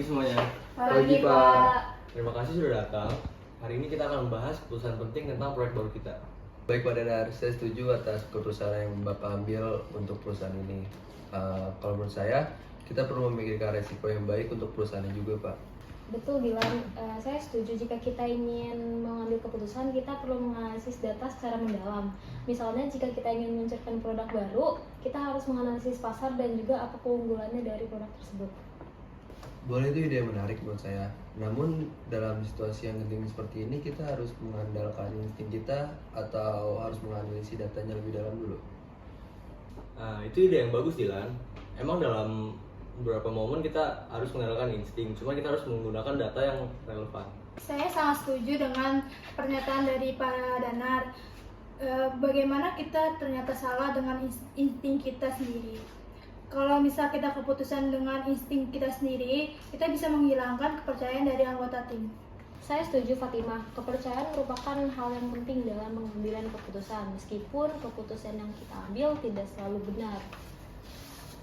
semuanya. Pagi, Pak. Terima kasih sudah datang. Hari ini kita akan membahas keputusan penting tentang proyek baru kita. Baik Pak Danar, saya setuju atas keputusan yang Bapak ambil untuk perusahaan ini. Kalau menurut saya, kita perlu memikirkan resiko yang baik untuk perusahaan ini juga Pak. Betul Dilan, saya setuju jika kita ingin mengambil keputusan, kita perlu menganalisis data secara mendalam. Misalnya jika kita ingin meluncurkan produk baru, kita harus menganalisis pasar dan juga apa keunggulannya dari produk tersebut. Boleh, itu ide yang menarik menurut saya. Namun dalam situasi yang genting seperti ini, kita harus mengandalkan insting kita atau harus menganalisis datanya lebih dalam dulu. Nah, itu ide yang bagus, Dilan. Emang dalam beberapa momen kita harus mengandalkan insting, cuma kita harus menggunakan data yang relevan. Saya sangat setuju dengan pernyataan dari Pak Danar. Bagaimana kita ternyata salah dengan insting kita sendiri. Kalau misal kita keputusan dengan insting kita sendiri, kita bisa menghilangkan kepercayaan dari anggota tim. Saya setuju Fatimah, kepercayaan merupakan hal yang penting dalam pengambilan keputusan, meskipun keputusan yang kita ambil tidak selalu benar.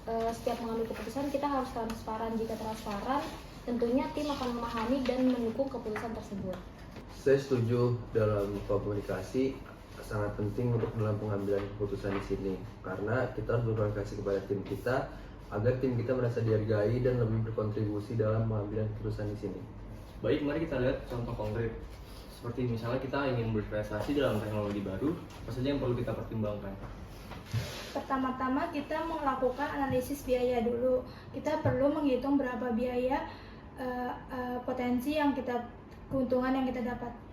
Setiap mengambil keputusan kita harus transparan. Jika transparan, tentunya tim akan memahami dan mendukung keputusan tersebut. Saya setuju dalam komunikasi sangat penting untuk dalam pengambilan keputusan di sini, karena kita harus berkomunikasi kepada tim kita agar tim kita merasa dihargai dan lebih berkontribusi dalam pengambilan keputusan di sini. Baik, mari kita lihat contoh konkret. Seperti misalnya kita ingin berprestasi dalam teknologi baru, apa saja yang perlu kita pertimbangkan? Pertama-tama kita melakukan analisis biaya dulu. Kita perlu menghitung berapa biaya potensi yang keuntungan yang kita dapat.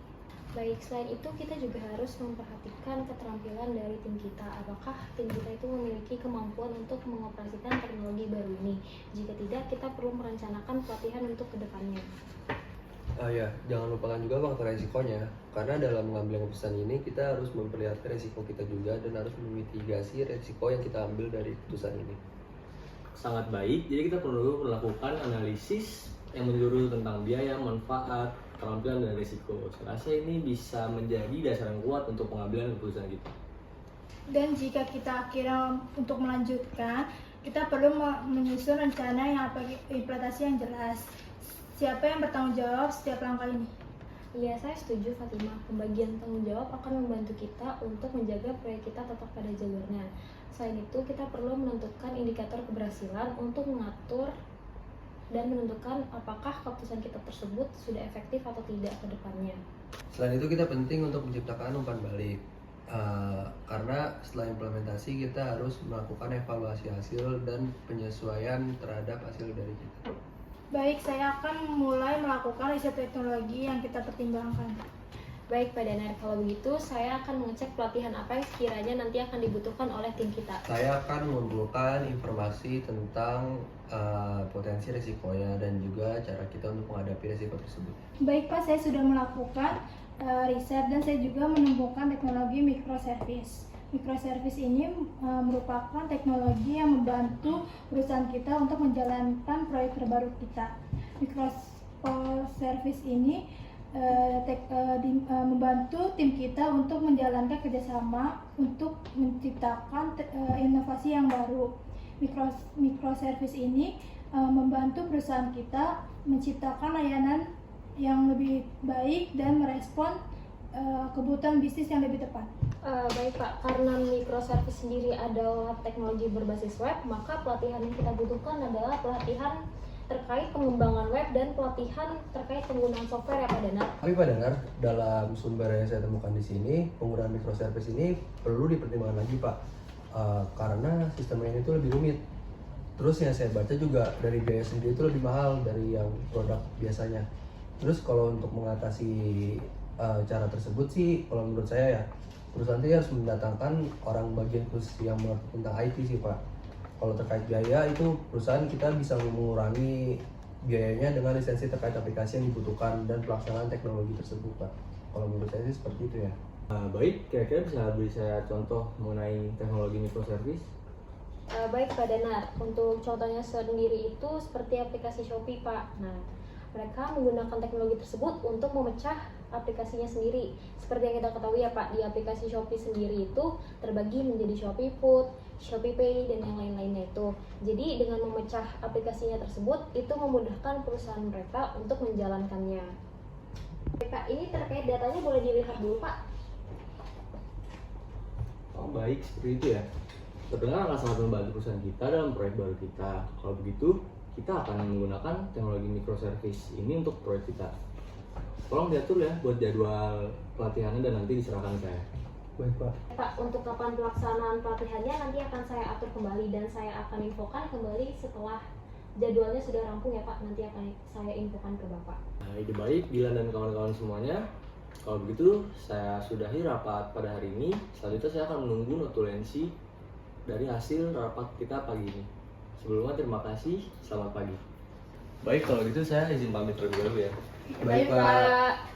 Baik, selain itu kita juga harus memperhatikan keterampilan dari tim kita. Apakah tim kita itu memiliki kemampuan untuk mengoperasikan teknologi baru ini? Jika tidak, kita perlu merencanakan pelatihan untuk kedepannya. Ya, jangan lupakan juga faktor resikonya, karena dalam mengambil keputusan ini kita harus memperlihatkan resiko kita juga dan harus memitigasi resiko yang kita ambil dari keputusan ini. Sangat baik, jadi kita perlu melakukan analisis yang menyeluruh tentang biaya, manfaat, keterampilan, dan risiko. Saya rasa ini bisa menjadi dasar yang kuat untuk pengambilan keputusan kita. Dan jika kita akhirnya untuk melanjutkan, kita perlu menyusun rencana yang implementasi yang jelas. Siapa yang bertanggung jawab setiap langkah ini? Iya, saya setuju Fatimah. Pembagian tanggung jawab akan membantu kita untuk menjaga proyek kita tetap pada jalurnya. Selain itu, kita perlu menentukan indikator keberhasilan untuk mengatur dan menentukan apakah keputusan kita tersebut sudah efektif atau tidak ke depannya. Selain itu kita penting untuk menciptakan umpan balik, karena setelah implementasi kita harus melakukan evaluasi hasil dan penyesuaian terhadap hasil dari kita. Baik, saya akan mulai melakukan riset teknologi yang kita pertimbangkan. Baik Pak Danar, kalau begitu saya akan mengecek pelatihan apa yang sekiranya nanti akan dibutuhkan oleh tim kita. Saya akan mengumpulkan informasi tentang potensi risikonya dan juga cara kita untuk menghadapi risiko tersebut. Baik Pak, saya sudah melakukan riset dan saya juga menemukan teknologi microservice. Microservice ini merupakan teknologi yang membantu perusahaan kita untuk menjalankan proyek terbaru kita. Microservice ini membantu tim kita untuk menjalankan kerjasama untuk menciptakan inovasi yang baru. Microservice ini membantu perusahaan kita menciptakan layanan yang lebih baik dan merespon kebutuhan bisnis yang lebih tepat. Baik Pak, karena microservice sendiri adalah teknologi berbasis web, maka pelatihan yang kita butuhkan adalah pelatihan terkait pengembangan web dan pelatihan terkait penggunaan software ya Pak Danar. Tapi Pak Danar, dalam sumber yang saya temukan di sini, penggunaan microservice ini perlu dipertimbangkan lagi Pak, karena sistemnya ini tuh lebih rumit. Terus yang saya baca juga dari biaya sendiri itu lebih mahal dari yang produk biasanya. Terus kalau untuk mengatasi cara tersebut sih, kalau menurut saya ya, perusahaan itu harus mendatangkan orang bagian khusus yang mengerti tentang IT sih Pak. Kalau terkait biaya itu perusahaan kita bisa mengurangi biayanya dengan lisensi terkait aplikasi yang dibutuhkan dan pelaksanaan teknologi tersebut Pak. Kalau menurut saya sih seperti itu ya. Baik, kira-kira bisa beri saya contoh mengenai teknologi microservice? Baik Pak Danar, untuk contohnya sendiri itu seperti aplikasi Shopee Pak. Nah, mereka menggunakan teknologi tersebut untuk memecah aplikasinya sendiri. Seperti yang kita ketahui ya Pak, di aplikasi Shopee sendiri itu terbagi menjadi Shopee Food, Shopee Pay, dan yang lain-lainnya itu. Jadi dengan memecah aplikasinya tersebut, itu memudahkan perusahaan mereka untuk menjalankannya. Oke, Pak, ini terkait datanya boleh dilihat dulu Pak. Oh baik, seperti itu ya. Terdengar akan sangat membantu perusahaan kita dalam proyek baru kita. Kalau begitu, kita akan menggunakan teknologi microservice ini untuk proyek kita. Tolong diatur ya buat jadwal pelatihannya dan nanti diserahkan saya. Baik Pak. Pak, untuk kapan pelaksanaan pelatihannya nanti akan saya atur kembali dan saya akan infokan kembali setelah jadwalnya sudah rampung ya Pak. Nanti akan saya infokan ke Bapak. Nah, ide baik, Dilan dan kawan-kawan semuanya. Kalau begitu, saya sudahi rapat pada hari ini. Selanjutnya saya akan menunggu notulensi dari hasil rapat kita pagi ini. Sebelumnya terima kasih, selamat pagi. Baik, kalau gitu saya izin pamit terlebih dahulu ya. Baik, Pak.